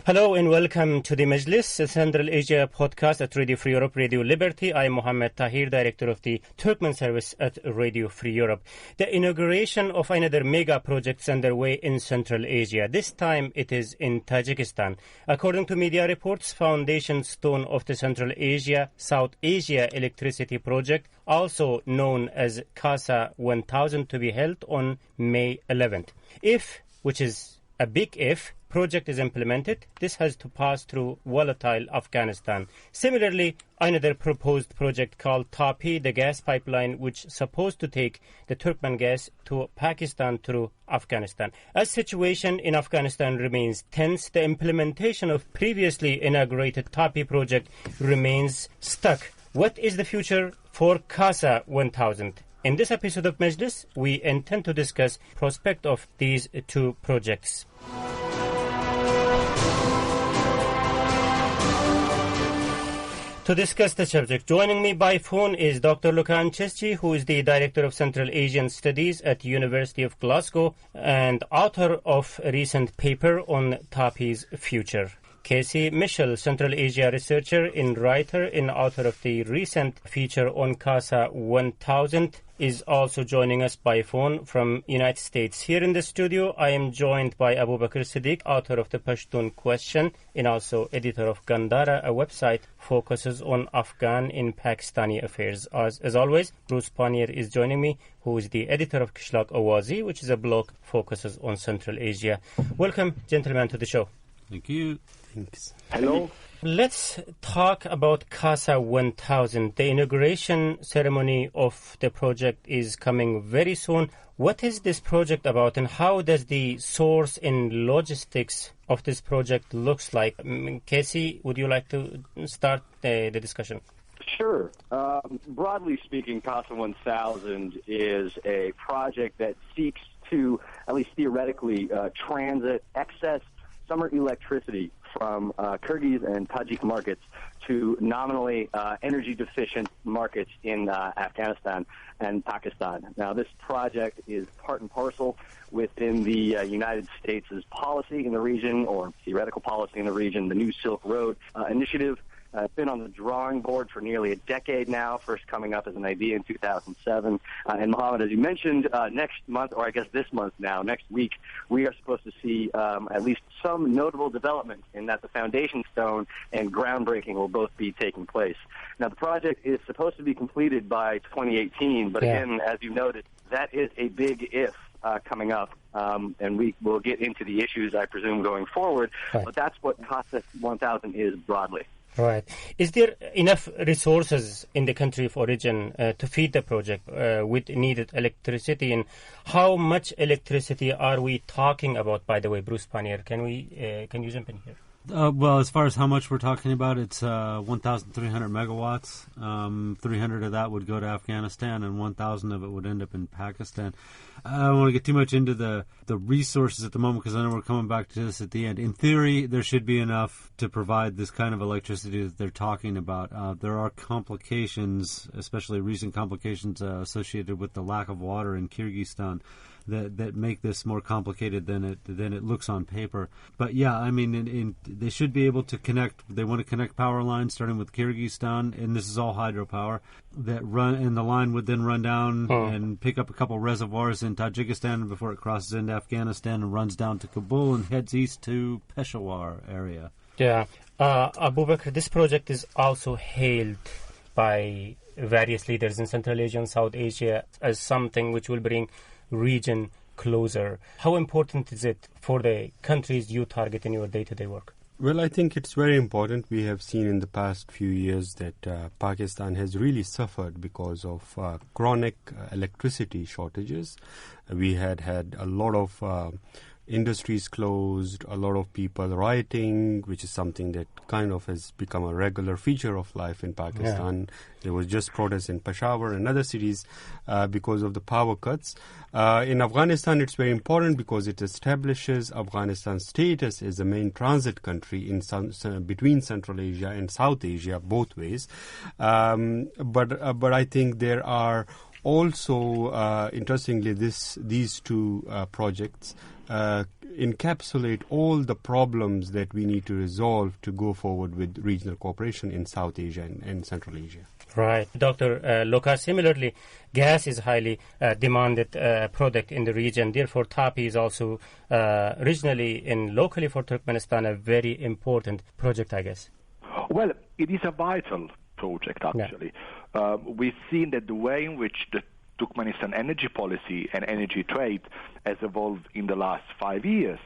Hello and welcome to the Majlis, a Central Asia podcast at Radio Free Europe, Radio Liberty. I am Mohammed Tahir, Director of the Turkmen Service at Radio Free Europe. The inauguration of another mega project is underway in Central Asia. This time it is in Tajikistan. According to media reports, foundation stone of the Central Asia, South Asia Electricity Project, also known as CASA 1000, to be held on May 11th. If, which is a big if, project is implemented, this has to pass through volatile Afghanistan. Similarly, another proposed project called TAPI, the gas pipeline, which is supposed to take the Turkmen gas to Pakistan through Afghanistan. As situation in Afghanistan remains tense, the implementation of previously inaugurated TAPI project remains stuck. What is the future for CASA 1000? In this episode of Majlis, we intend to discuss prospect of these two projects. To discuss the subject, joining me by phone is Dr. Lukan Cheschi, who is the Director of Central Asian Studies at the University of Glasgow and author of a recent paper on TAPI's future. Casey Mitchell, Central Asia researcher and writer and author of the recent feature on CASA 1000, is also joining us by phone from United States. Here in the studio, I am joined by Abu Bakr Siddiq, author of the Pashtun Question and also editor of Gandhara, a website focuses on Afghan and Pakistani affairs. As always, Bruce Pannier is joining me, who is the editor of Kishlak Awazi, which is a blog focuses on Central Asia. Welcome, gentlemen, to the show. Thank you. Thanks. Hello. Let's talk about CASA 1000. The inauguration ceremony of the project is coming very soon. What is this project about, and how does the source and logistics of this project looks like? Casey, would you like to start the discussion? Sure. Broadly speaking, CASA 1000 is a project that seeks to, at least theoretically, transit excess summer electricity from Kyrgyz and Tajik markets to nominally energy-deficient markets in Afghanistan and Pakistan. Now, this project is part and parcel within the United States' policy in the region, or theoretical policy in the region, the New Silk Road initiative. It's been on the drawing board for nearly a decade now, first coming up as an idea in 2007. And Mohammed, as you mentioned, next month, or I guess this month now, next week, we are supposed to see at least some notable development in that the foundation stone and groundbreaking will both be taking place. Now, the project is supposed to be completed by 2018, but again, as you noted, that is a big if. Coming up, and we will get into the issues, I presume, going forward, but that's what CASA 1000 is broadly. Right. Is there enough resources in the country of origin to feed the project with needed electricity? And how much electricity are we talking about, by the way, Bruce Pannier? Can you jump in here? Well, as far as how much we're talking about, it's 1,300 megawatts. 300 of that would go to Afghanistan, and 1,000 of it would end up in Pakistan. I don't want to get too much into the resources at the moment because I know we're coming back to this at the end. In theory, there should be enough to provide this kind of electricity that they're talking about. There are complications, especially recent complications associated with the lack of water in Kyrgyzstan, that make this more complicated than it looks on paper. But yeah, I mean, they should be able to connect. They want to connect power lines starting with Kyrgyzstan, and this is all hydropower that run, and the line would then run down and pick up a couple reservoirs in Tajikistan before it crosses into Afghanistan and runs down to Kabul and heads east to Peshawar area. Yeah, Abu Bakr, this project is also hailed by various leaders in Central Asia and South Asia as something which will bring region closer. How important is it for the countries you target in your day-to-day work? Well, I think it's very important. We have seen in the past few years that Pakistan has really suffered because of chronic electricity shortages. We had a lot of industries closed, a lot of people rioting, which is something that kind of has become a regular feature of life in Pakistan. Yeah. There was just protests in Peshawar and other cities because of the power cuts. In Afghanistan, it's very important because it establishes Afghanistan's status as the main transit country in between Central Asia and South Asia, both ways. But I think there are also, interestingly, these two projects encapsulate all the problems that we need to resolve to go forward with regional cooperation in South Asia and Central Asia. Right. Dr. Luka, similarly, gas is highly demanded product in the region. Therefore, TAPI is also regionally and locally for Turkmenistan a very important project, I guess. Well, it is a vital project, actually. Yeah. We've seen that the way in which the Turkmenistan energy policy and energy trade has evolved in the last 5 years,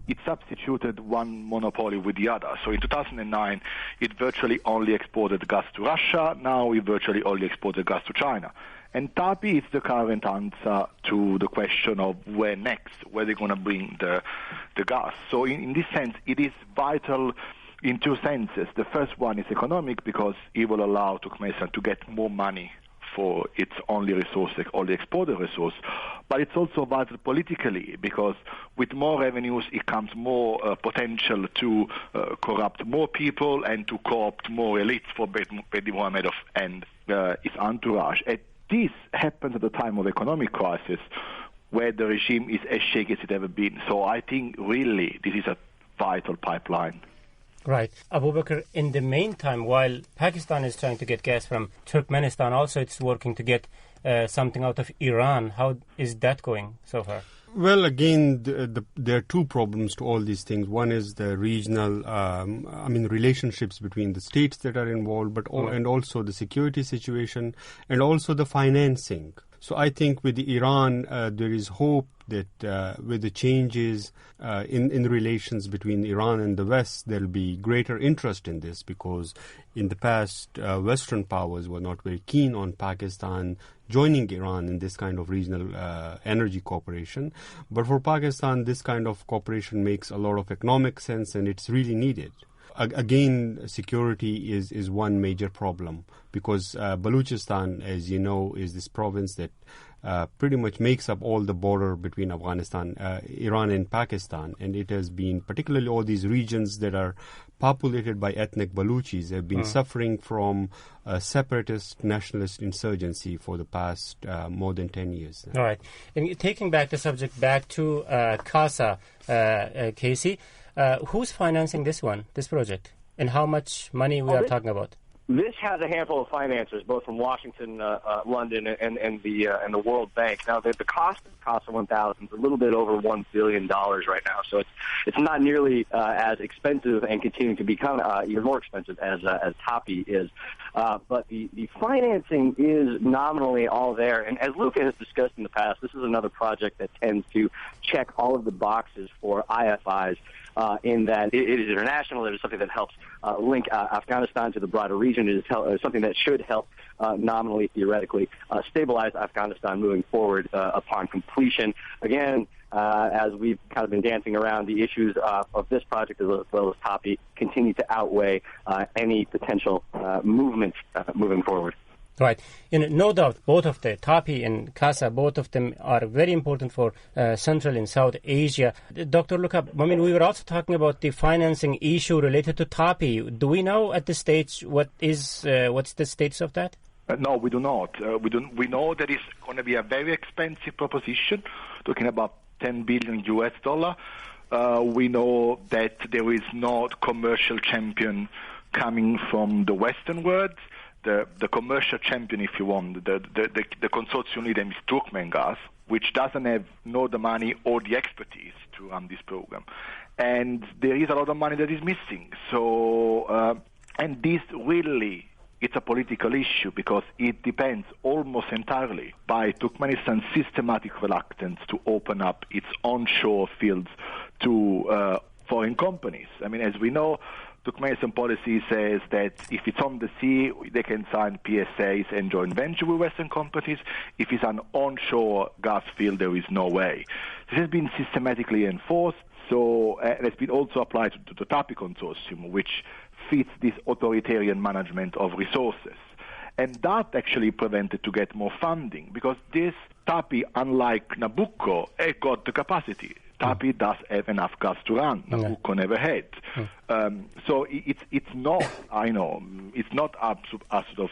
it substituted one monopoly with the other. So in 2009, it virtually only exported gas to Russia. Now it virtually only exported gas to China. And TAPI is the current answer to the question of where next, where they're going to bring the gas. So in this sense, it is vital in two senses. The first one is economic, because it will allow Turkmenistan to get more money for its only resource, only exported resource. But it's also vital politically, because with more revenues, it comes more potential to corrupt more people and to co-opt more elites for Bedi Mohamedov and his entourage. And this happens at the time of economic crisis, where the regime is as shaky as it ever been. So I think really this is a vital pipeline. Right. Abu Bakr, in the meantime, while Pakistan is trying to get gas from Turkmenistan, also it's working to get something out of Iran. How is that going so far? Well, again, there are two problems to all these things. One is the regional, relationships between the states that are involved, and also the security situation, and also the financing. So I think with Iran, there is hope that with the changes in relations between Iran and the West, there will be greater interest in this, because in the past, Western powers were not very keen on Pakistan joining Iran in this kind of regional energy cooperation. But for Pakistan, this kind of cooperation makes a lot of economic sense, and it's really needed. Again, security is one major problem, because Balochistan, as you know, is this province that pretty much makes up all the border between Afghanistan, Iran and Pakistan. And it has been, particularly all these regions that are populated by ethnic Balochis, have been suffering from separatist nationalist insurgency for the past more than 10 years. All right. And taking back the subject back to CASA, Casey, who's financing this project, and how much money we are talking about? This has a handful of financiers, both from Washington, London, and the World Bank. Now, the cost of CASA 1000 is a little bit over $1 billion right now, so it's not nearly as expensive, and continuing to become even more expensive as TAPI is. But the financing is nominally all there, and as Luka has discussed in the past, this is another project that tends to check all of the boxes for IFIs. In that it is international. It is something that helps link Afghanistan to the broader region. It is something that should help nominally, theoretically, stabilize Afghanistan moving forward upon completion. Again, as we've kind of been dancing around, the issues of this project as well as TAPI continue to outweigh any potential movement moving forward. Right. No doubt, both of the TAPI and CASA, both of them are very important for Central and South Asia. Dr. Luka, we were also talking about the financing issue related to TAPI. Do we know at this stage what's the status of that? No, we do not. We know that it's going to be a very expensive proposition, talking about $10 billion US. We know that there is no commercial champion coming from the Western world. The commercial champion, if you want, the consortium leader is Turkmengas, which doesn't have the money or the expertise to run this program. And there is a lot of money that is missing. So, and this really, it's a political issue, because it depends almost entirely by Turkmenistan's systematic reluctance to open up its onshore fields to foreign companies. As we know, Turkmenistan policy says that if it's on the sea, they can sign PSAs and joint venture with Western companies. If it's an onshore gas field, there is no way. This has been systematically enforced, so it has been also applied to the TAPI consortium, which fits this authoritarian management of resources. And that actually prevented to get more funding, because this TAPI, unlike Nabucco, it got the capacity. TAPI does have enough gas to run. Nabucco never had. So it's not, I know, it's not a sort of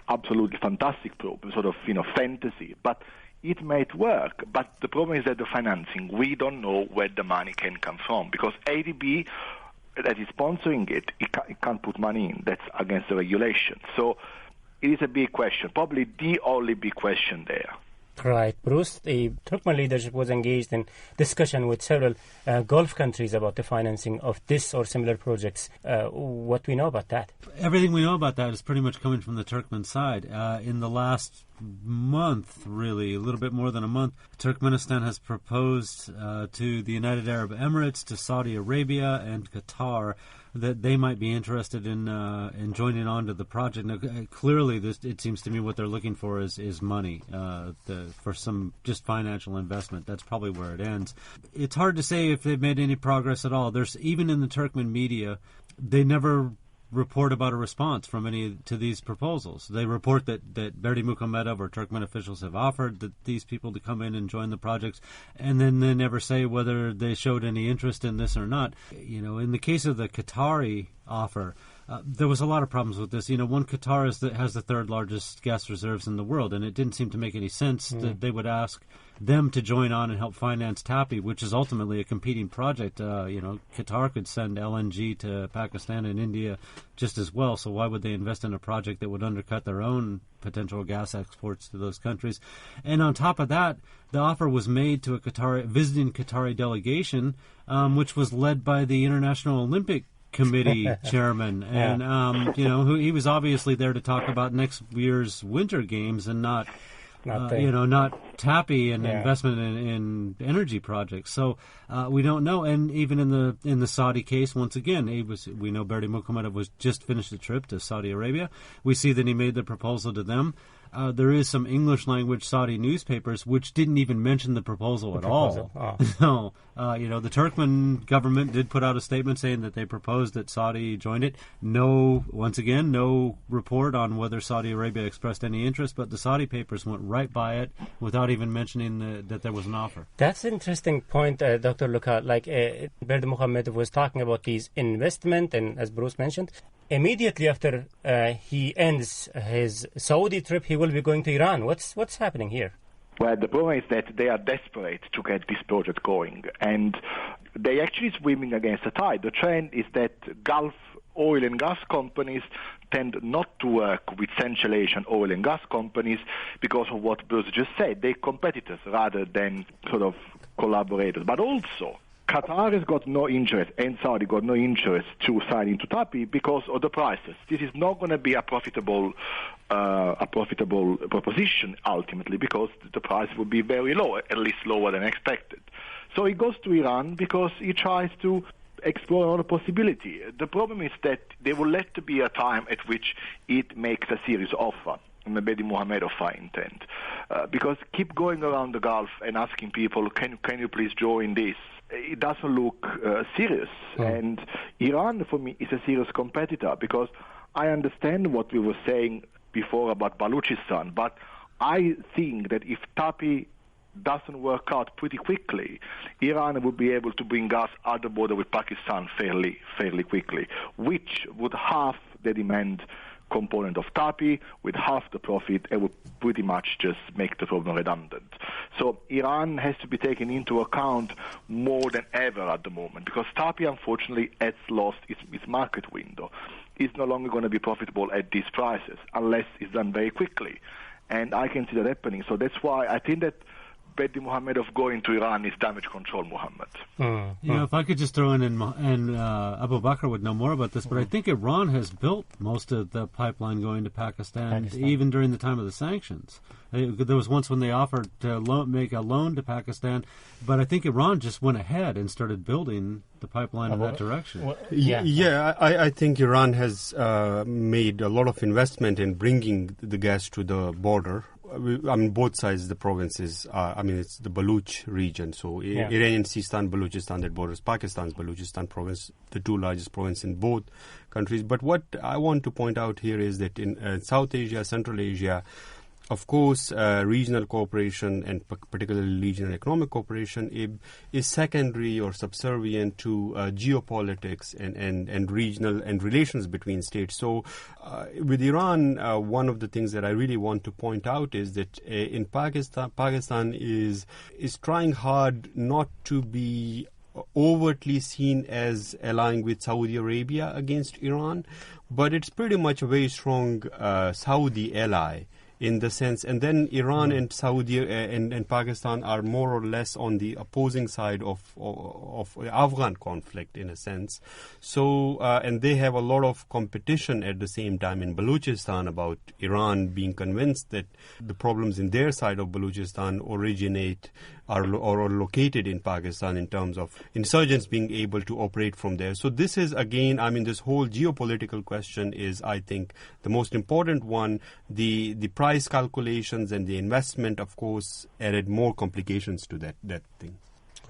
absolutely fantastic sort of fantasy, but it might work, but the problem is that the financing, we don't know where the money can come from, because ADB that is sponsoring it can't put money in. That's against the regulation. So it is a big question, probably the only big question there. Right. Bruce, the Turkmen leadership was engaged in discussion with several Gulf countries about the financing of this or similar projects. What we know about that? Everything we know about that is pretty much coming from the Turkmen side. In the last month, really, a little bit more than a month, Turkmenistan has proposed to the United Arab Emirates, to Saudi Arabia, and Qatar that they might be interested in joining on to the project. Now, clearly, it seems to me what they're looking for is money for some just financial investment. That's probably where it ends. It's hard to say if they've made any progress at all. There's even in the Turkmen media, they never report about a response from any to these proposals. They report that Berdi Muhamedov or Turkmen officials have offered that these people to come in and join the projects, and then they never say whether they showed any interest in this or not. You know, in the case of the Qatari offer, there was a lot of problems with this. You know, Qatar has the third largest gas reserves in the world, and it didn't seem to make any sense that they would ask them to join on and help finance TAPI, which is ultimately a competing project. Qatar could send LNG to Pakistan and India just as well, so why would they invest in a project that would undercut their own potential gas exports to those countries? And on top of that, the offer was made to a visiting Qatari delegation, which was led by the International Olympic Committee chairman, and he was obviously there to talk about next year's Winter Games and not TAPI and investment in energy projects. So we don't know. And even in the Saudi case, once again, we know Berdi Muhamedov was just finished a trip to Saudi Arabia. We see that he made the proposal to them. There is some English language Saudi newspapers which didn't even mention the proposal at all. No, the Turkmen government did put out a statement saying that they proposed that Saudi join it. No report on whether Saudi Arabia expressed any interest, but the Saudi papers went right by it without even mentioning that there was an offer. That's an interesting point, Dr. Luca. Berdi Muhamedov was talking about these investment, and as Bruce mentioned, immediately after he ends his Saudi trip, he will be going to Iran. What's happening here? Well, the problem is that they are desperate to get this project going, and they actually swimming against the tide. The trend is that Gulf oil and gas companies tend not to work with Central Asian oil and gas companies because of what Bruce just said. They're competitors rather than sort of collaborators. But also, Qatar has got no interest, and Saudi got no interest to sign into TAPI because of the prices. This is not going to be a profitable proposition ultimately, because the price will be very low, at least lower than expected. So he goes to Iran because he tries to explore another possibility. The problem is that there will have to be a time at which it makes a serious offer. Berdi Muhamedov, I intend, because keep going around the Gulf and asking people, can you please join this? It doesn't look serious. And Iran, for me, is a serious competitor, because I understand what we were saying before about Balochistan, but I think that if TAPI doesn't work out pretty quickly, Iran will be able to bring gas at the border with Pakistan fairly quickly, which would halve the demand component of TAPI with half the profit, and would pretty much just make the problem redundant. So Iran has to be taken into account more than ever at the moment, because TAPI, unfortunately, has lost its market window. It's no longer going to be profitable at these prices unless it's done very quickly. And I can see that happening. So that's why I think that Berdi Muhamedov going to Iran is damage control, Muhammad. If I could just throw in, and Abu Bakr would know more about this, but I think Iran has built most of the pipeline going to Pakistan, even during the time of the sanctions. There was once when they offered to make a loan to Pakistan, but I think Iran just went ahead and started building the pipeline in that direction. I think Iran has made a lot of investment in bringing the gas to the border. I mean, both sides of the provinces, it's the Baluch region. So Iranian Sistan, Balochistan, that borders Pakistan's Balochistan province, the two largest provinces in both countries. But what I want to point out here is that in South Asia, Central Asia, Of course, regional cooperation and particularly regional economic cooperation is secondary or subservient to geopolitics and regional and relations between states. So with Iran, one of the things that I really want to point out is that in Pakistan is trying hard not to be overtly seen as allying with Saudi Arabia against Iran, but it's pretty much a very strong Saudi ally in the sense, and then Iran and Saudi and Pakistan are more or less on the opposing side of the Afghan conflict in a sense. So, and they have a lot of competition at the same time in Balochistan about Iran being convinced that the problems in their side of Balochistan originate or located in Pakistan in terms of insurgents being able to operate from there. So this is, again, I mean, this whole geopolitical question is, I think, the most important one. The price calculations and the investment, of course, added more complications to that thing.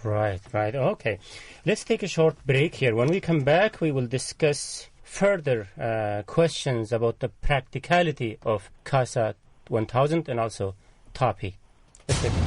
Right. Okay. Let's take a short break here. When we come back, we will discuss further questions about the practicality of CASA 1000 and also TAPI. Let's take it.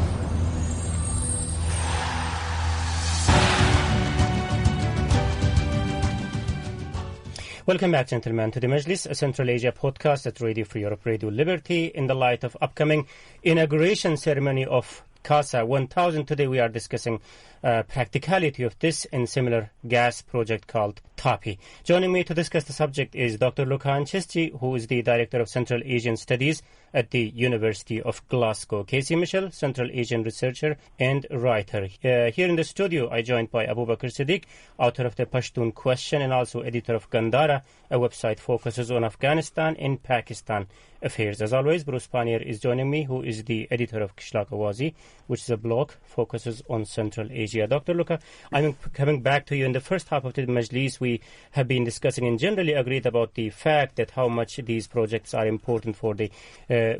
Welcome back, gentlemen, to the Majlis, a Central Asia podcast at Radio Free Europe, Radio Liberty. In the light of upcoming inauguration ceremony of CASA 1000, today we are discussing practicality of this and similar gas project called TAPI. Joining me to discuss the subject is Dr. Lukan Chesci, who is the Director of Central Asian Studies at the University of Glasgow. Casey Mitchell, Central Asian researcher and writer. Here in the studio, I joined by Abu Bakr Siddiq, author of the Pashtun Question and also editor of Gandhara, a website focuses on Afghanistan and Pakistan affairs. As always, Bruce Pannier is joining me, who is the editor of Kishlak Awazi, which is a blog focuses on Central Asia. Dr. Luka, I'm coming back to you. In the first half of the Majlis, we have been discussing and generally agreed about the fact that how much these projects are important for the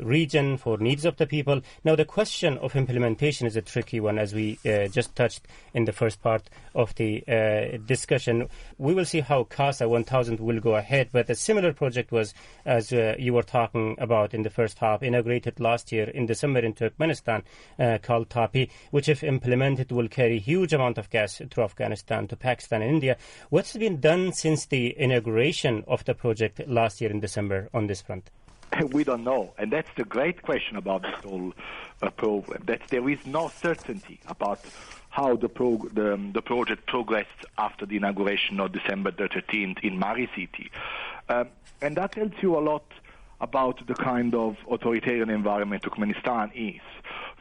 region, for needs of the people. Now, the question of implementation is a tricky one, as we just touched in the first part of the discussion. We will see how CASA 1000 will go ahead, but a similar project was, as you were talking about in the first half, inaugurated last year in December in Turkmenistan, called TAPI, which if implemented will carry huge amount of gas through Afghanistan to Pakistan and India. What's been done since the inauguration of the project last year in December on this front? We don't know, and that's the great question about this whole program, that there is no certainty about how the project progressed after the inauguration on December 13th in Mari City. And that tells you a lot about the kind of authoritarian environment Turkmenistan is.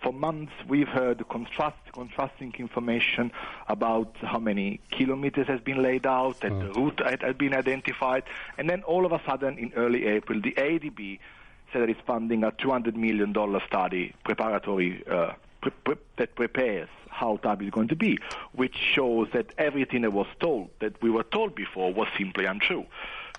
For months, we've heard contrasting information about how many kilometers has been laid out, that the route had been identified, and then all of a sudden, in early April, the ADB said that it's funding a $200 million study preparatory that prepares how TAPI is going to be, which shows that everything that we were told before was simply untrue.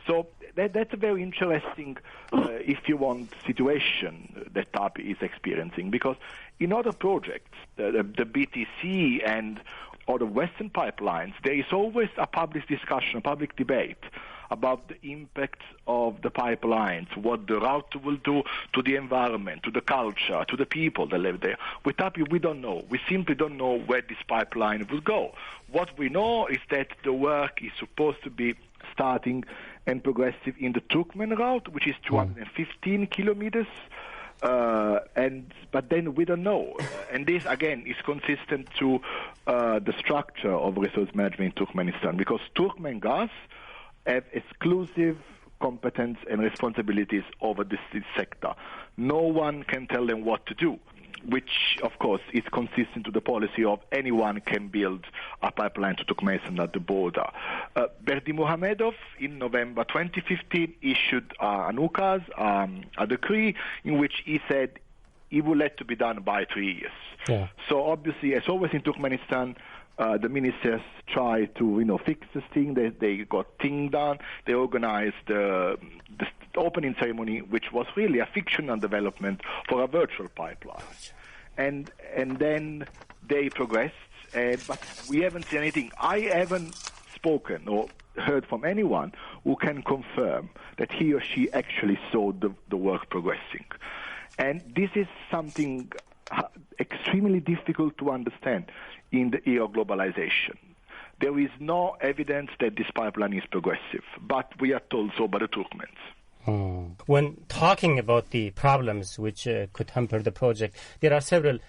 So that's a very interesting, if you want, situation that TAPI is experiencing, because in other projects, the BTC and other Western pipelines, there is always a public discussion, a public debate about the impact of the pipelines, what the route will do to the environment, to the culture, to the people that live there. With TAPI, we don't know. We simply don't know where this pipeline will go. What we know is that the work is supposed to be starting and progressive in the Turkmen route, which is 215 kilometers, but then we don't know. And this, again, is consistent to the structure of resource management in Turkmenistan, because Turkmen gas have exclusive competence and responsibilities over this sector. No one can tell them what to do, which, of course, is consistent to the policy of anyone can build a pipeline to Turkmenistan at the border. Berdimuhamedov, in November 2015, issued an ukaz, a decree, in which he said it will let to be done by 3 years. Yeah. So, obviously, as always in Turkmenistan, the ministers try to, fix this thing. They got things done. They organized the opening ceremony, which was really a fictional development for a virtual pipeline. And then they progressed, but we haven't seen anything. I haven't spoken or heard from anyone who can confirm that he or she actually saw the work progressing. And this is something extremely difficult to understand in the era of globalization. There is no evidence that this pipeline is progressive, but we are told so by the Turkmens. When talking about the problems which could hamper the project, there are several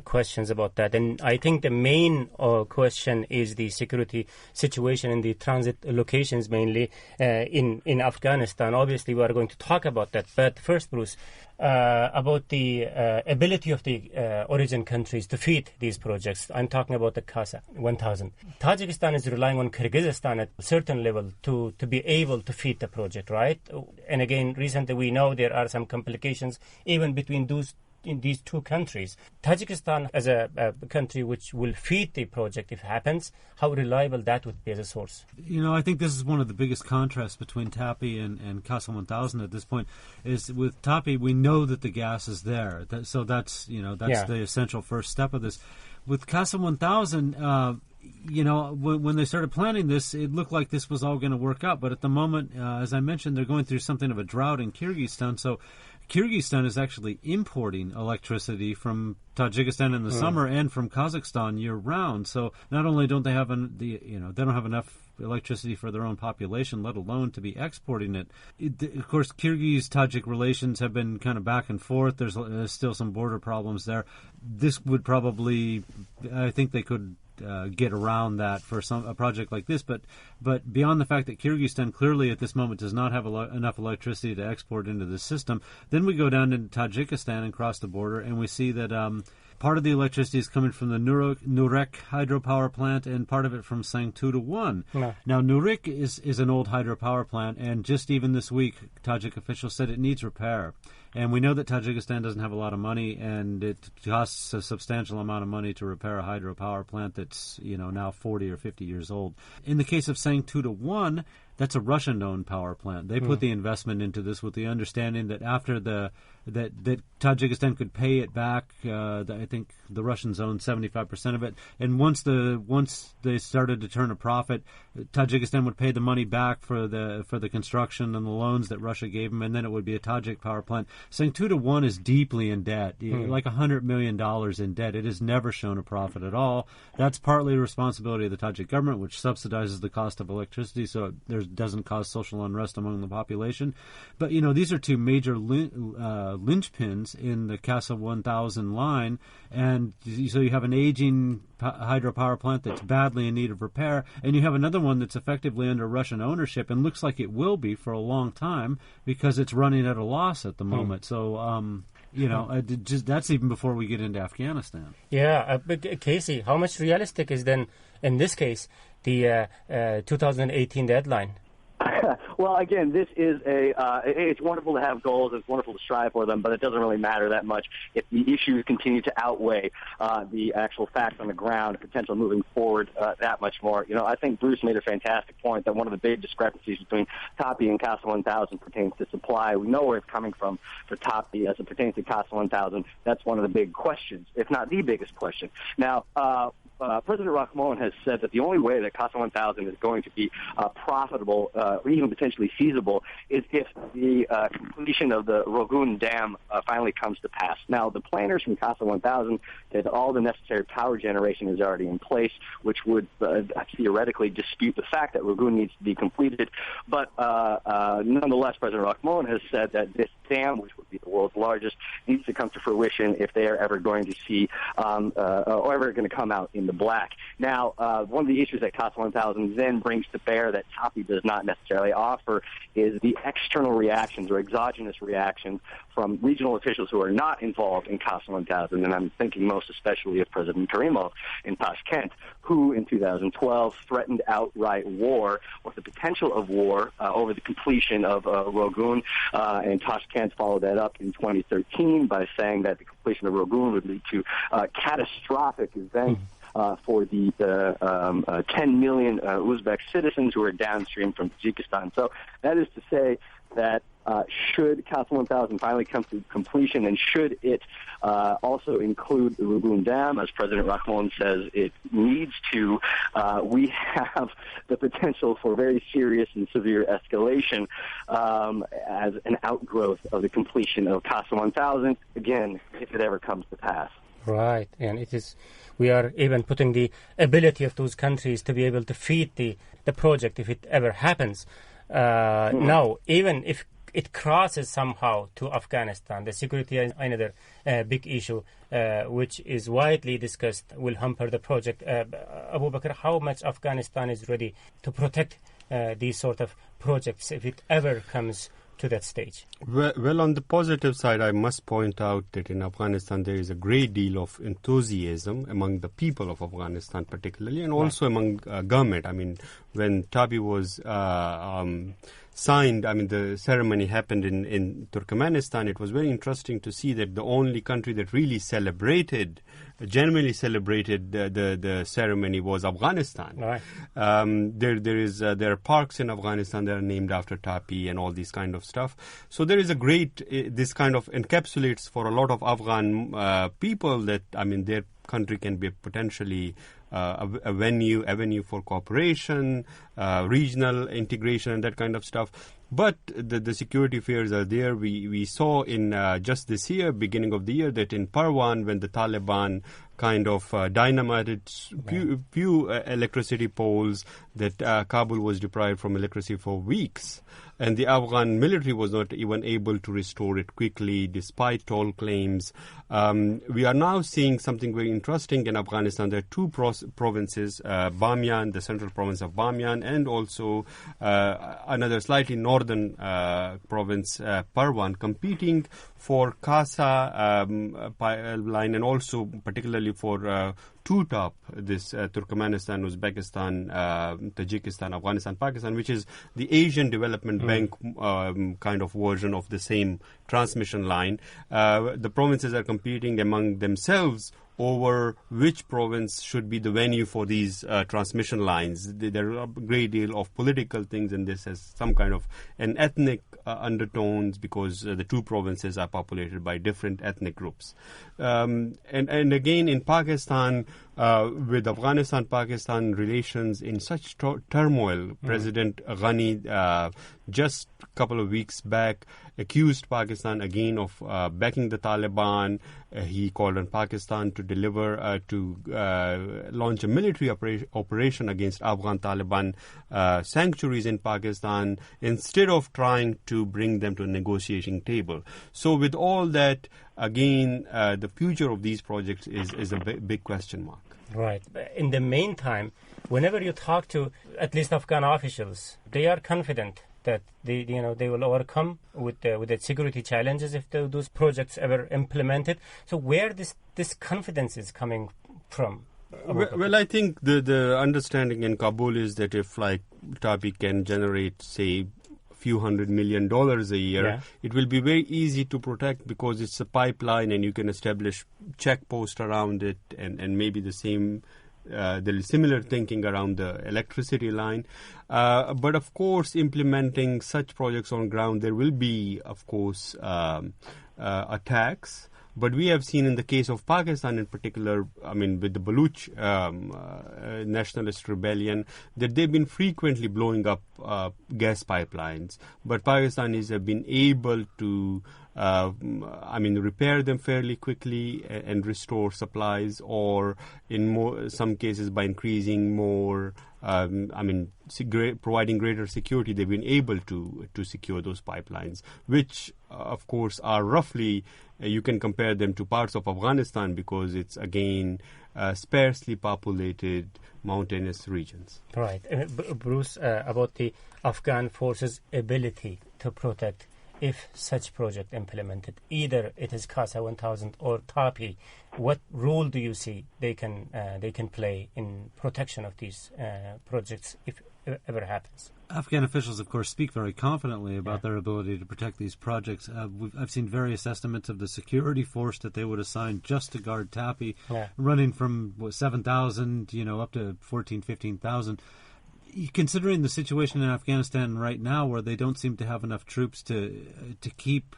questions about that. And I think the main question is the security situation in the transit locations, mainly in Afghanistan. Obviously, we are going to talk about that. But first, Bruce, about the ability of the origin countries to feed these projects. I'm talking about the CASA 1000. Tajikistan is relying on Kyrgyzstan at a certain level to be able to feed the project, right? And again, recently we know there are some complications even between these two countries. Tajikistan as a country which will feed the project if it happens, how reliable that would be as a source? I think this is one of the biggest contrasts between TAPI and CASA 1000 at this point. Is with TAPI, we know that the gas is there. So that's the essential first step of this. With CASA 1000, when they started planning this, it looked like this was all going to work out. But at the moment, as I mentioned, they're going through something of a drought in Kyrgyzstan. So Kyrgyzstan is actually importing electricity from Tajikistan in the summer and from Kazakhstan year round. So not only don't they have they don't have enough electricity for their own population, let alone to be exporting it. Of course, Kyrgyz-Tajik relations have been kind of back and forth. There's still some border problems there. This would probably, I think they could get around that for a project like this, but beyond the fact that Kyrgyzstan clearly at this moment does not have enough electricity to export into the system, then we go down into Tajikistan and cross the border, and we see that part of the electricity is coming from the Nurek hydropower plant, and part of it from Sangtuta 1. No. Now, Nurek is an old hydropower plant, and just even this week, Tajik officials said it needs repair. And we know that Tajikistan doesn't have a lot of money, and it costs a substantial amount of money to repair a hydropower plant that's now 40 or 50 years old. In the case of Sangtuta 1, that's a Russian-owned power plant. They put the investment into this with the understanding that after that Tajikistan could pay it back. I think the Russians owned 75% of it, and once they started to turn a profit, Tajikistan would pay the money back for the construction and the loans that Russia gave them, and then it would be a Tajik power plant. Sangtuta 1 is deeply in debt, like $100 million in debt. It has never shown a profit at all. That's partly the responsibility of the Tajik government, which subsidizes the cost of electricity, so it doesn't cause social unrest among the population. But these are two major linchpins in the CASA 1000 line, and so you have an aging hydropower plant that's badly in need of repair, and you have another one that's effectively under Russian ownership and looks like it will be for a long time because it's running at a loss at the moment. So that's even before we get into Afghanistan. Yeah, but Casey, how much realistic is then, in this case, the 2018 deadline? Well, again, this is it's wonderful to have goals. It's wonderful to strive for them, but it doesn't really matter that much if the issues continue to outweigh the actual facts on the ground, potential moving forward that much more. I think Bruce made a fantastic point that one of the big discrepancies between TAPI and CASA 1000 pertains to supply. We know where it's coming from for TAPI as it pertains to CASA 1000. That's one of the big questions, if not the biggest question. Now, President Rahmon has said that the only way that CASA 1000 is going to be profitable or even potentially feasible is if the completion of the Rogun Dam finally comes to pass. Now, the planners from CASA 1000 said all the necessary power generation is already in place, which would theoretically dispute the fact that Rogun needs to be completed. But nonetheless, President Rahmon has said that this dam, which would be the world's largest, needs to come to fruition if they are ever going to see or ever going to come out in the black. Now, one of the issues that CASA 1000 then brings to bear that TAPI does not necessarily offer is the external reactions or exogenous reactions from regional officials who are not involved in CASA 1000, and I'm thinking most especially of President Karimov in Tashkent, who in 2012 threatened outright war or the potential of war over the completion of Rogun, and Tashkent followed that up in 2013 by saying that the completion of Rogun would lead to catastrophic events for the 10 million Uzbek citizens who are downstream from Tajikistan. So that is to say that should CASA 1000 finally come to completion, and should it also include the Lagoon Dam, as President Rahmon says it needs to, we have the potential for very serious and severe escalation as an outgrowth of the completion of CASA 1000, again, if it ever comes to pass. Right, and we are even putting the ability of those countries to be able to feed the project if it ever happens. Now, even if it crosses somehow to Afghanistan, the security is another big issue, which is widely discussed, will hamper the project. Abu Bakr, how much Afghanistan is ready to protect these sort of projects if it ever comes to that stage? Well, on the positive side, I must point out that in Afghanistan there is a great deal of enthusiasm among the people of Afghanistan particularly, and also among government. I mean, when TAPI was signed, the ceremony happened in Turkmenistan. It was very interesting to see that the only country that really genuinely celebrated the ceremony was Afghanistan. Right. There are parks in Afghanistan that are named after TAPI and all these kind of stuff. So there is a great, this kind of encapsulates for a lot of Afghan people that, their country can be potentially a avenue for cooperation, regional integration and that kind of stuff. But the security fears are there. We saw in just this year, beginning of the year, that in Parwan, when the Taliban kind of dynamited few electricity poles, that Kabul was deprived from electricity for weeks. And the Afghan military was not even able to restore it quickly, despite all claims. We are now seeing something very interesting in Afghanistan. There are two provinces, Bamiyan, the central province of Bamiyan, and also another slightly northern province, Parwan, competing for CASA pipeline, and also particularly for two-top, this Turkmenistan, Uzbekistan, Tajikistan, Afghanistan, Pakistan, which is the Asian Development Bank kind of version of the same transmission line. The provinces are competing among themselves over which province should be the venue for these transmission lines. There are a great deal of political things, and this has some kind of an ethnic undertones, because the two provinces are populated by different ethnic groups. And again, in Pakistan, with Afghanistan-Pakistan relations in such turmoil, President Ghani just a couple of weeks back accused Pakistan again of backing the Taliban. He called on Pakistan to launch a military operation against Afghan Taliban sanctuaries in Pakistan, instead of trying to bring them to a negotiating table. So with all that, again, the future of these projects is a big question mark. Right. In the meantime, whenever you talk to at least Afghan officials, they are confident that they will overcome with the security challenges if those projects ever implemented. So where this confidence is coming from? Well, I think the understanding in Kabul is that if TAPI can generate, say, few $100 million a year, it will be very easy to protect, because it's a pipeline and you can establish checkposts around it, and maybe the same there is similar thinking around the electricity line. But of course, implementing such projects on ground, there will be, of course, attacks. But we have seen in the case of Pakistan in particular, with the Baluch nationalist rebellion, that they've been frequently blowing up gas pipelines. But Pakistanis have been able to repair them fairly quickly and restore supplies, or in some cases by increasing more, providing greater security, they've been able to secure those pipelines, which of course are roughly, you can compare them to parts of Afghanistan, because it's again sparsely populated mountainous regions. Right. Bruce, about the Afghan forces' ability to protect, if such project implemented, either it is CASA 1000 or TAPI, what role do you see they can play in protection of these projects if it ever happens? Afghan officials, of course, speak very confidently about their ability to protect these projects. I've seen various estimates of the security force that they would assign just to guard TAPI, running from 7,000, up to 14,000, 15,000. considering the situation in Afghanistan right now, where they don't seem to have enough troops to keep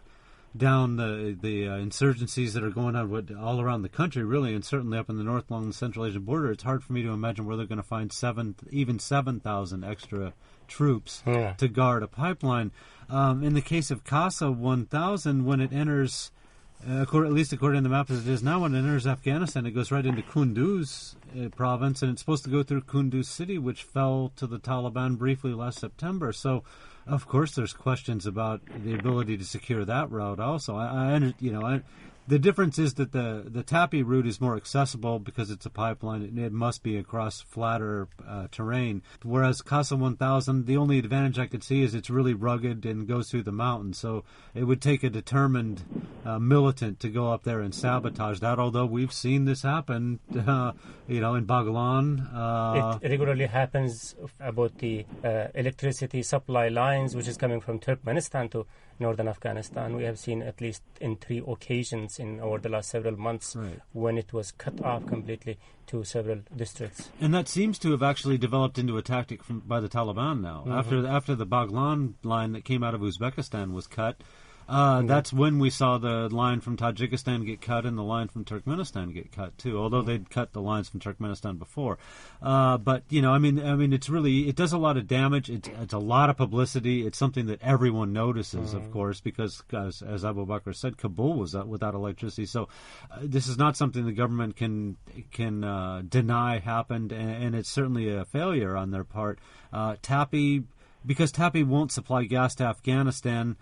down the insurgencies that are going on all around the country, really, and certainly up in the north along the Central Asian border, it's hard for me to imagine where they're going to find 7,000 extra troops to guard a pipeline. In the case of CASA 1000, when it enters, at least according to the map as it is now, when it enters Afghanistan, it goes right into Kunduz province, and it's supposed to go through Kunduz city, which fell to the Taliban briefly last September. So, of course, there's questions about the ability to secure that route also. The difference is that the TAPI route is more accessible because it's a pipeline. It must be across flatter terrain. Whereas CASA 1000, the only advantage I could see is it's really rugged and goes through the mountains. So it would take a determined militant to go up there and sabotage that, although we've seen this happen, in Baghlan. It regularly happens about the electricity supply lines, which is coming from Turkmenistan to northern Afghanistan. We have seen at least in 3 occasions over the last several months when it was cut off completely to several districts. And that seems to have actually developed into a tactic by the Taliban now. Mm-hmm. After the Baghlan line that came out of Uzbekistan was cut, that's when we saw the line from Tajikistan get cut and the line from Turkmenistan get cut too. Although they'd cut the lines from Turkmenistan before, but it's really, it does a lot of damage. It's a lot of publicity. It's something that everyone notices, of course, because as Abu Bakr said, Kabul was without electricity. So this is not something the government can deny happened, and it's certainly a failure on their part. Because TAPI won't supply gas to Afghanistan.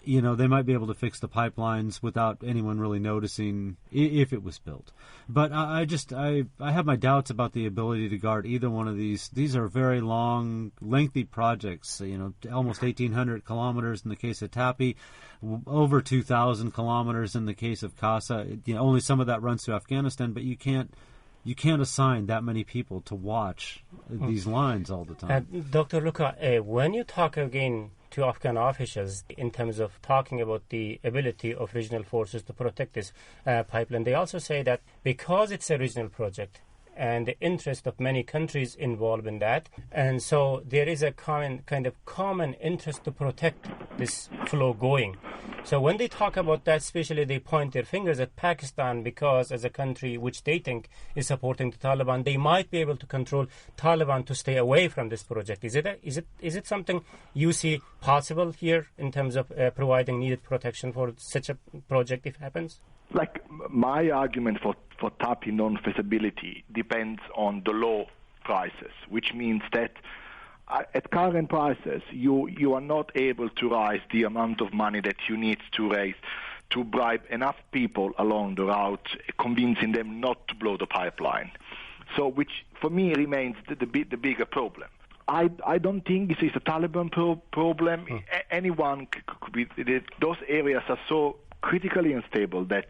They might be able to fix the pipelines without anyone really noticing if it was built. But I have my doubts about the ability to guard either one of these. These are very long, lengthy projects, almost 1,800 kilometers in the case of TAPI, over 2,000 kilometers in the case of CASA. Only some of that runs to Afghanistan, but you can't assign that many people to watch these lines all the time. Dr. Luca, when you talk again to Afghan officials in terms of talking about the ability of regional forces to protect this pipeline, they also say that because it's a regional project and the interest of many countries involved in that, and so there is a common interest to protect this flow going. So when they talk about that, especially they point their fingers at Pakistan because as a country which they think is supporting the Taliban, they might be able to control Taliban to stay away from this project. Is it something you see possible here in terms of providing needed protection for such a project if it happens? Like my argument for TAPI non-feasibility depends on the low prices, which means that at current prices, you are not able to raise the amount of money that you need to raise to bribe enough people along the route, convincing them not to blow the pipeline. So, which for me remains the bigger problem. I don't think this is a Taliban problem. Anyone could be. Those areas are so critically unstable that,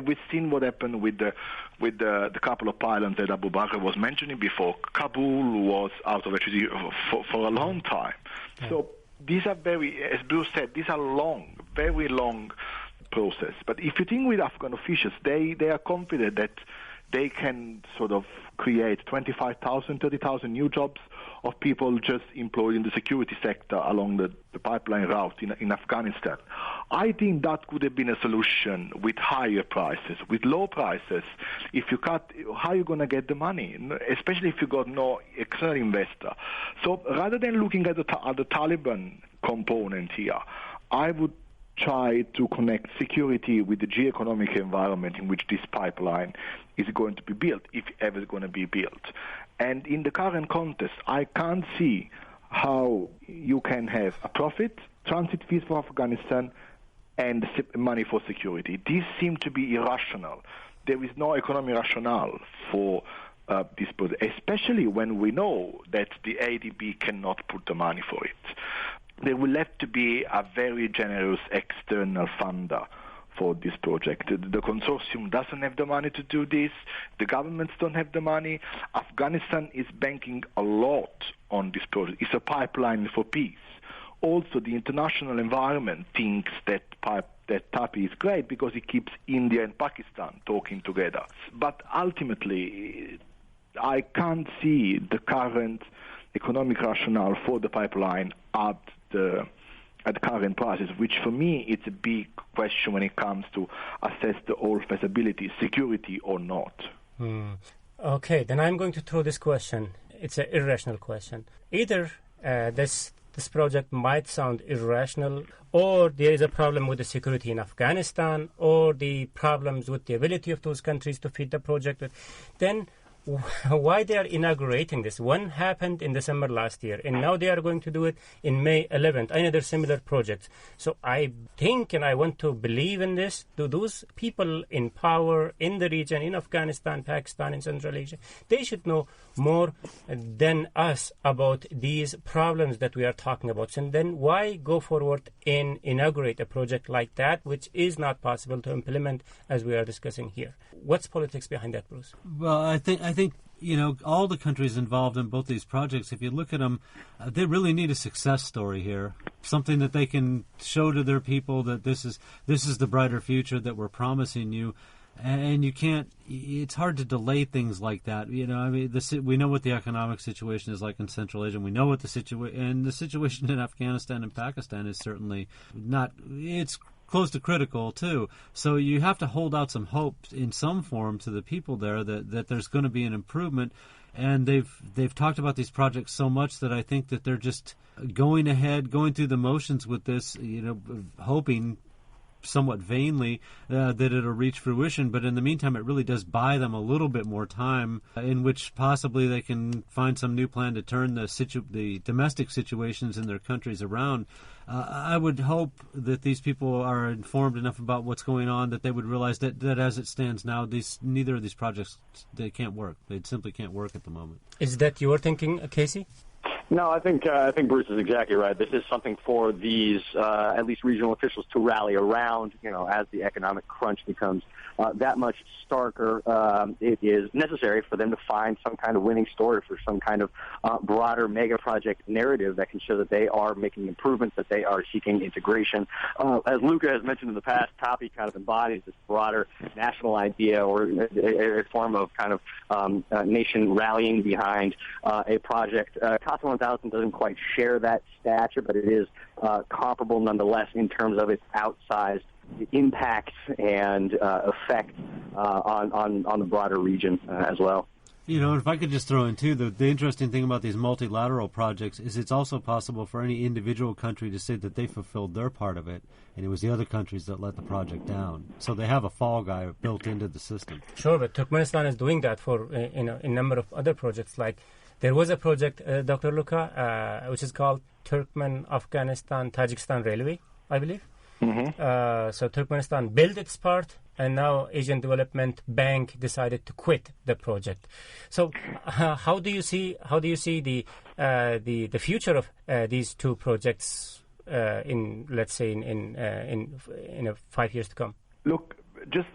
we've seen what happened with the couple of pylons that Abu Bakr was mentioning before. Kabul was out of electricity for a long time. Yeah. So these are as Bruce said, these are very long process. But if you think with Afghan officials, they are confident that they can sort of create 25,000, 30,000 new jobs of people just employed in the security sector along the pipeline route in Afghanistan. I think that could have been a solution with higher prices. With low prices, if you cut, how are you going to get the money? Especially if you got no external investor. So rather than looking at the Taliban component here, I would try to connect security with the geoeconomic environment in which this pipeline is going to be built, if ever it's going to be built. And in the current context, I can't see how you can have a profit, transit fees for Afghanistan, and money for security. These seem to be irrational. There is no economic rationale for this project, especially when we know that the ADB cannot put the money for it. There will have to be a very generous external funder for this project. The consortium doesn't have the money to do this. The governments don't have the money. Afghanistan is banking a lot on this project. It's a pipeline for peace. Also, the international environment thinks that TAPI is great because it keeps India and Pakistan talking together. But ultimately, I can't see the current economic rationale for the pipeline at current prices, which for me it's a big question when it comes to assess the oil feasibility, security or not. Okay, then I'm going to throw this question. It's an irrational question. Either this project might sound irrational, or there is a problem with the security in Afghanistan, or the problems with the ability of those countries to feed the project. Then why they are inaugurating this? One happened in December last year, and now they are going to do it in May 11th, another similar project. So I think, and I want to believe in this, to those people in power in the region, in Afghanistan, Pakistan, and Central Asia, they should know more than us about these problems that we are talking about. And then why go forward and inaugurate a project like that, which is not possible to implement as we are discussing here? What's politics behind that, Bruce? Well, I think all the countries involved in both these projects, if you look at them, they really need a success story here, something that they can show to their people that this is the brighter future that we're promising you. And you can't. It's hard to delay things like that. We know what the economic situation is like in Central Asia. And we know what the situation in Afghanistan and Pakistan is certainly not. It's close to critical too. So you have to hold out some hope in some form to the people there that there's going to be an improvement. And they've talked about these projects so much that I think that they're just going ahead, going through the motions with this, hoping somewhat vainly that it'll reach fruition. But in the meantime, it really does buy them a little bit more time in which possibly they can find some new plan to turn the domestic situations in their countries around. I would hope that these people are informed enough about what's going on that they would realize that as it stands now, neither of these projects, they can't work. They simply can't work at the moment. Is that your thinking, Casey? No, I think Bruce is exactly right. This is something for these, at least regional officials, to rally around. As the economic crunch becomes that much starker, it is necessary for them to find some kind of winning story for some kind of broader mega project narrative that can show that they are making improvements, that they are seeking integration. As Luca has mentioned in the past, TAPI kind of embodies this broader national idea or a form of kind of nation rallying behind a project. CASA 1000 doesn't quite share that stature, but it is comparable nonetheless in terms of its outsized impact and effect on the broader region as well. If I could just throw in, too, the interesting thing about these multilateral projects is it's also possible for any individual country to say that they fulfilled their part of it, and it was the other countries that let the project down. So they have a fall guy built into the system. Sure, but Turkmenistan is doing that for a number of other projects. Like there was a project, Dr. Luca, which is called Turkmen-Afghanistan-Tajikistan Railway, I believe. Mm-hmm. So Turkmenistan built its part, and now Asian Development Bank decided to quit the project. So, how do you see the future of these two projects in 5 years to come? Look, just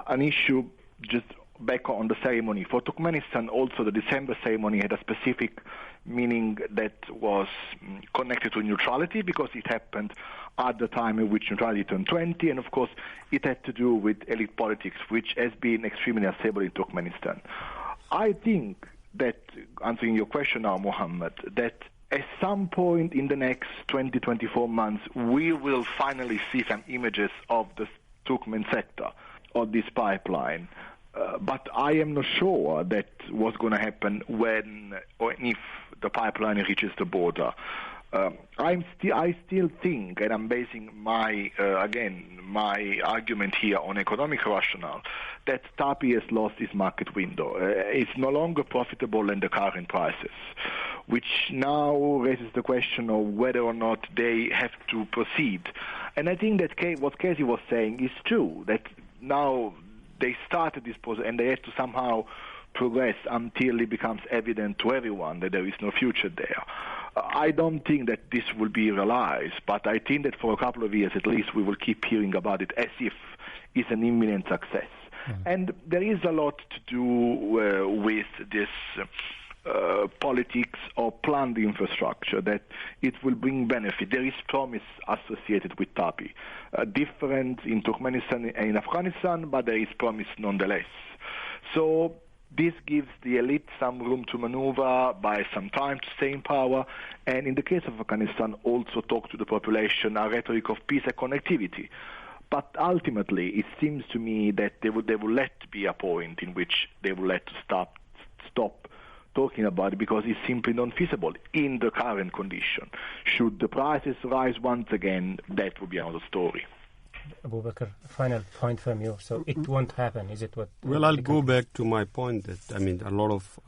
an issue, just back on the ceremony. For Turkmenistan, also the December ceremony had a specific meaning that was connected to neutrality because it happened at the time in which neutrality turned 20, and of course it had to do with elite politics, which has been extremely unstable in Turkmenistan. I think that, answering your question now, Mohammed, that at some point in the next 20-24 months, we will finally see some images of the Turkmen sector of this pipeline. But I am not sure that what's going to happen when or if the pipeline reaches the border. I still think, and I'm basing my argument here on economic rationale, that TAPI has lost its market window. It's no longer profitable in the current prices, which now raises the question of whether or not they have to proceed. And I think that what Casey was saying is true, that now they started this process and they have to somehow progress until it becomes evident to everyone that there is no future there. I don't think that this will be realized, but I think that for a couple of years at least we will keep hearing about it as if it's an imminent success. Mm-hmm. And there is a lot to do with this politics or planned infrastructure, that it will bring benefit. There is promise associated with TAPI. Different in Turkmenistan and in Afghanistan, but there is promise nonetheless. So This gives the elite some room to maneuver, buy some time to stay in power, and in the case of Afghanistan, also talk to the population a rhetoric of peace and connectivity. But ultimately, it seems to me that there will let be a point in which they will let stop talking about it, because it's simply not feasible in the current condition. Should the prices rise once again, that would be another story. Abu Bakr, final point from you. So it won't happen, is it? Well, I'll go back to my point that, a lot of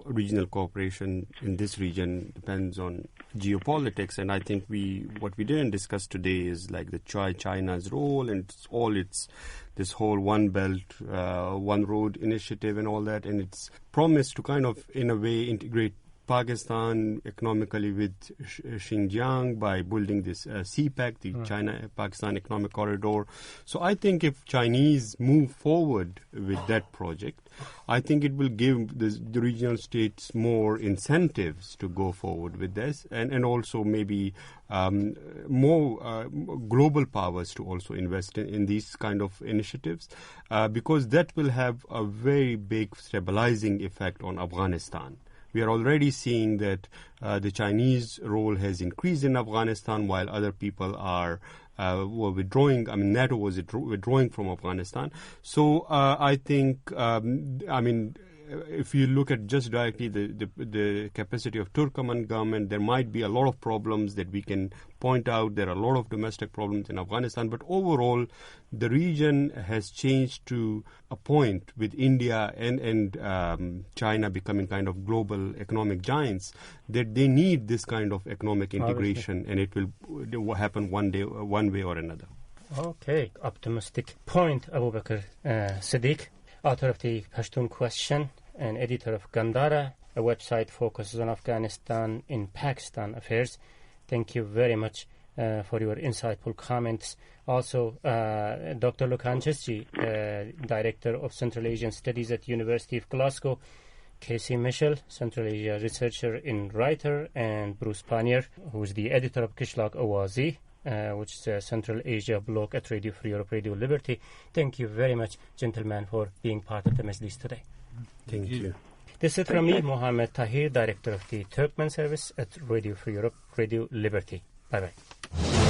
regional cooperation in this region depends on geopolitics, and I think what we didn't discuss today is like the China's role and this whole One Belt, One Road initiative and all that, and its promise to kind of, in a way, integrate Pakistan economically with Xinjiang by building this CPEC, the China-Pakistan Economic Corridor. So I think if Chinese move forward with that project, I think it will give the regional states more incentives to go forward with this, and also maybe more global powers to also invest in these kind of initiatives, because that will have a very big stabilizing effect on Afghanistan. We are already seeing that the Chinese role has increased in Afghanistan, while other people were withdrawing. NATO was withdrawing from Afghanistan. So I think, if you look at just directly the capacity of Turkmen government, there might be a lot of problems that we can point out. There are a lot of domestic problems in Afghanistan, but overall, the region has changed to a point with India and China becoming kind of global economic giants, that they need this kind of economic integration, and it will happen one way or another. Okay, optimistic point, Abu Bakr Siddiq, author of the Pashtun Question and editor of Gandhara, a website focuses on Afghanistan in Pakistan affairs. Thank you very much for your insightful comments. Also, Dr. Lukan Chesji, Director of Central Asian Studies at University of Glasgow, Casey Mitchell, Central Asia researcher and writer, and Bruce Pannier, who is the editor of Kishlak Awazi, which is a Central Asia blog at Radio Free Europe, Radio Liberty. Thank you very much, gentlemen, for being part of the Majlis today. Thank you. This is from me, Mohammed Tahir, Director of the Turkmen Service at Radio Free Europe, Radio Liberty. Bye-bye.